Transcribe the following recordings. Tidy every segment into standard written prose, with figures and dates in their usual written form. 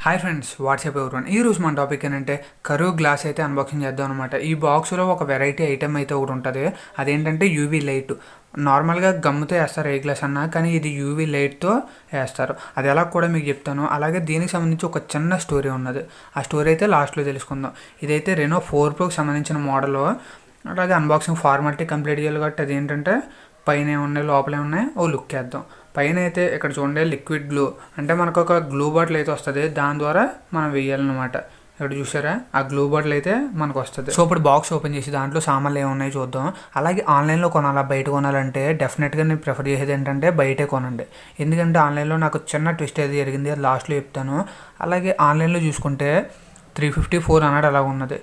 Hi friends, WhatsApp ఎవరు ఈ రోజు మన టాపిక్ ఏంటంటే కరువు గ్లాస్ అయితే అన్బాక్సింగ్ చేద్దాం అనమాట. ఈ బాక్స్లో ఒక వెరైటీ ఐటమ్ అయితే ఒకటి ఉంటుంది. అదేంటంటే యూవీ లైట్. నార్మల్గా గమ్ముతో వేస్తారు ఏ గ్లాస్ అన్నా, కానీ ఇది యూవీ లైట్తో వేస్తారు. అది ఎలా కూడా మీకు చెప్తాను. అలాగే దీనికి సంబంధించి ఒక చిన్న స్టోరీ ఉన్నది. ఆ స్టోరీ అయితే లాస్ట్లో తెలుసుకుందాం. ఇదైతే రెనో 4 ప్రోకి సంబంధించిన మోడల్. అలాగే అన్బాక్సింగ్ ఫార్మాలిటీ కంప్లీట్ చేయాలి కాబట్టి అదేంటంటే పైన ఏమున్నాయి లోపలే ఉన్నాయి ఓ లుక్ వేద్దాం. పైన అయితే ఇక్కడ చూడండి లిక్విడ్ గ్లూ, అంటే మనకు ఒక గ్లూ బాటిల్ అయితే వస్తుంది. దాని ద్వారా మనం వేయాలన్నమాట. ఇక్కడ చూసారా ఆ గ్లూ బాటిల్ అయితే మనకు వస్తుంది. సో ఇప్పుడు బాక్స్ ఓపెన్ చేసి దాంట్లో సామాన్లు ఏమున్నాయి చూద్దాం. అలాగే ఆన్లైన్లో కొనాలా బయట కొనాలంటే డెఫినెట్గా నేను ప్రిఫర్ చేసేది ఏంటంటే బయటే కొనండి. ఎందుకంటే ఆన్లైన్లో నాకు చిన్న ట్విస్ట్ అయితే జరిగింది, అది లాస్ట్లో చెప్తాను. అలాగే ఆన్లైన్లో చూసుకుంటే 350 400 అలా ఉన్నది.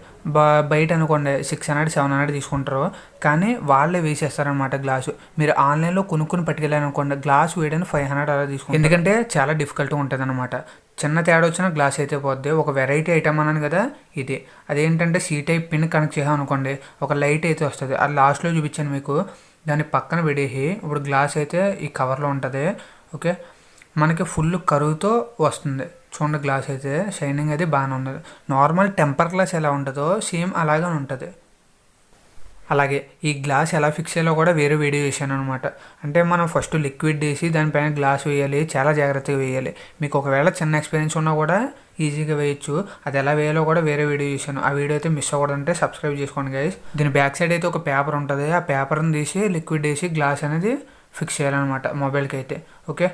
బయట అనుకోండి 600 700 తీసుకుంటారు, కానీ వాళ్ళే వేసేస్తారనమాట గ్లాసు. మీరు ఆన్లైన్లో కొనుక్కుని పట్టుకెళ్ళారనుకోండి గ్లాస్ వేయడానికి 500 అలా తీసుకుంటారు. ఎందుకంటే చాలా డిఫికల్ట్గా ఉంటుంది అనమాట. చిన్న తేడా వచ్చిన గ్లాస్ అయితే పోద్ది. ఒక వెరైటీ ఐటమ్ అన్నాను కదా ఇది. అదేంటంటే సి టైప్ పిన్ కనెక్ట్ చేసాం అనుకోండి ఒక లైట్ అయితే వస్తుంది. అది లాస్ట్లో చూపించాను మీకు. దాన్ని పక్కన పెడేసి ఇప్పుడు గ్లాస్ అయితే ఈ కవర్లో ఉంటుంది. ఓకే, మనకి ఫుల్ కరువుతో వస్తుంది. చూడండి గ్లాస్ అయితే షైనింగ్ అయితే బాగానే ఉన్నది. నార్మల్ టెంపర్ గ్లాస్ ఎలా ఉంటుందో సేమ్ అలాగే ఉంటుంది. అలాగే ఈ గ్లాస్ ఎలా ఫిక్స్ చేయాలో కూడా వేరే వీడియో చేశాను అనమాట. అంటే మనం ఫస్ట్ లిక్విడ్ వేసి దానిపైన గ్లాస్ వేయాలి, చాలా జాగ్రత్తగా వేయాలి. మీకు ఒకవేళ చిన్న ఎక్స్పీరియన్స్ ఉన్నా కూడా ఈజీగా వేయచ్చు. అది ఎలా వేయాలో కూడా వేరే వీడియో చేశాను. ఆ వీడియో అయితే మిస్ అవ్వడంటే సబ్స్క్రైబ్ చేసుకోండి గైస్. దీని బ్యాక్ సైడ్ అయితే ఒక పేపర్ ఉంటుంది. ఆ పేపర్ని తీసి లిక్విడ్ వేసి గ్లాస్ అనేది ఫిక్స్ చేయాలన్నమాట మొబైల్కి అయితే. ఓకే,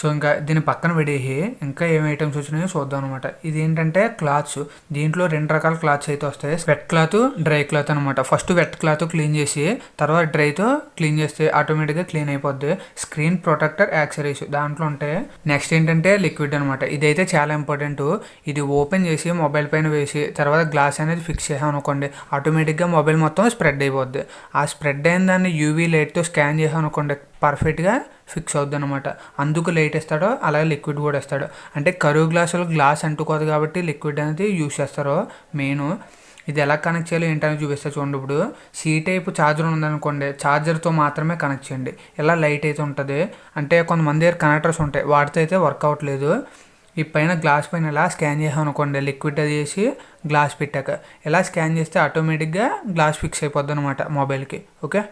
సో ఇంకా దీని పక్కన పెడేసి ఇంకా ఏం ఐటమ్స్ వచ్చినాయో చూద్దాం అనమాట. ఇది ఏంటంటే క్లాత్స్. దీంట్లో 2 రకాల క్లాత్స్ అయితే వస్తాయి. వెట్ క్లాత్, డ్రై క్లాత్ అనమాట. ఫస్ట్ వెట్ క్లాత్ క్లీన్ చేసి తర్వాత డ్రైతో క్లీన్ చేస్తే ఆటోమేటిక్గా క్లీన్ అయిపోద్ది. స్క్రీన్ ప్రొటెక్టర్ యాక్సరీస్ దాంట్లో ఉంటాయి. నెక్స్ట్ ఏంటంటే లిక్విడ్ అనమాట. ఇదైతే చాలా ఇంపార్టెంట్. ఇది ఓపెన్ చేసి మొబైల్ పైన వేసి తర్వాత గ్లాస్ అనేది ఫిక్స్ చేసాం అనుకోండి ఆటోమేటిక్గా మొబైల్ మొత్తం స్ప్రెడ్ అయిపోద్ది. ఆ స్ప్రెడ్ అయిన దాన్ని యూవీ లైట్తో స్కాన్ చేసాం అనుకోండి పర్ఫెక్ట్గా ఫిక్స్ అవుద్ది అనమాట. అందుకు లైట్ ఇస్తాడో అలాగే లిక్విడ్ కూడా ఇస్తాడు. అంటే కరువు గ్లాసులో గ్లాస్ అంటుకోదు కాబట్టి లిక్విడ్ అనేది యూస్ చేస్తారో మెయిన్. ఇది ఎలా కనెక్ట్ చేయాలో ఏంటని చూపిస్తే చూడండి. ఇప్పుడు సి టైప్ ఛార్జర్ ఉందనుకోండి, ఛార్జర్తో మాత్రమే కనెక్ట్ చేయండి. ఇలా లైట్ అయితే ఉంటుంది. అంటే కొంతమంది దగ్గర కనెక్టర్స్ ఉంటాయి, వాటితో అయితే వర్క్ అవ్వట్లేదు. ఈ పైన గ్లాస్ పైన ఇలా స్కాన్ చేసాం అనుకోండి లిక్విడ్ అది చేసి గ్లాస్ పెట్టాక ఇలా స్కాన్ చేస్తే ఆటోమేటిక్గా గ్లాస్ ఫిక్స్ అయిపోద్ది అనమాట మొబైల్కి. ఓకే,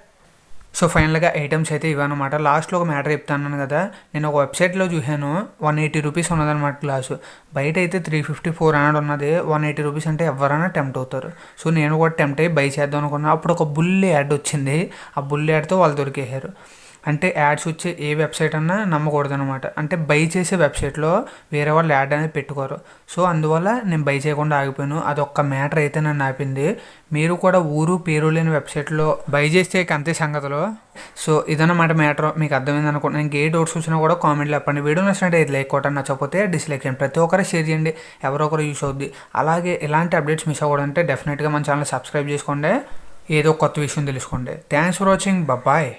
సో ఫైనల్గా ఐటమ్స్ అయితే ఇవన్నమాట. లాస్ట్లో ఒక మ్యాటర్ చెప్తాను కదా, నేను ఒక వెబ్సైట్లో చూసాను 180 రూపీస్ ఉన్నదన్నమాట గ్లాసు. బయట అయితే 350 400 ఉన్నది. 180 రూపీస్ అంటే ఎవరైనా టెంప్ట్ అవుతారు. సో నేను కూడా టెంప్ట్ అయ్యి బై చేద్దాం అనుకున్నాను. అప్పుడు ఒక బుల్ యాడ్ వచ్చింది. ఆ బుల్ యాడ్తో వాళ్ళు దొరికేశారు. అంటే యాడ్స్ వచ్చే ఏ వెబ్సైట్ అన్నా నమ్మకూడదు అనమాట. అంటే బై చేసే వెబ్సైట్లో వేరే వాళ్ళు యాడ్ అనేది పెట్టుకోరు. సో అందువల్ల నేను బై చేయకుండా ఆగిపోయాను. అదొక్క మ్యాటర్ అయితే నన్ను ఆపింది. మీరు కూడా ఊరు పేరు లేని వెబ్సైట్లో బై చేస్తే అంతే సంగతిలో. సో ఇదన్నమాట మ్యాటర్. మీకు అర్థమైంది అనుకుంటున్నాను. ఇంకే డౌట్స్ వచ్చినా కూడా కామెంట్లో చెప్పండి. వీడియో నచ్చినట్టు ఇది లైక్ కొట్టండి, నచ్చకపోతే డిస్లైక్ చేయండి. ప్రతి ఒక్కరు షేర్ చేయండి, ఎవరో ఒకరు యూస్ అవుద్ది. అలాగే ఇలాంటి అప్డేట్స్ మిస్ అవ్వడంటే డెఫినెట్గా మన ఛానల్ సబ్స్క్రైబ్ చేసుకోండి. ఏదో కొత్త విషయం తెలుసుకోండి. Thanks for watching, bye.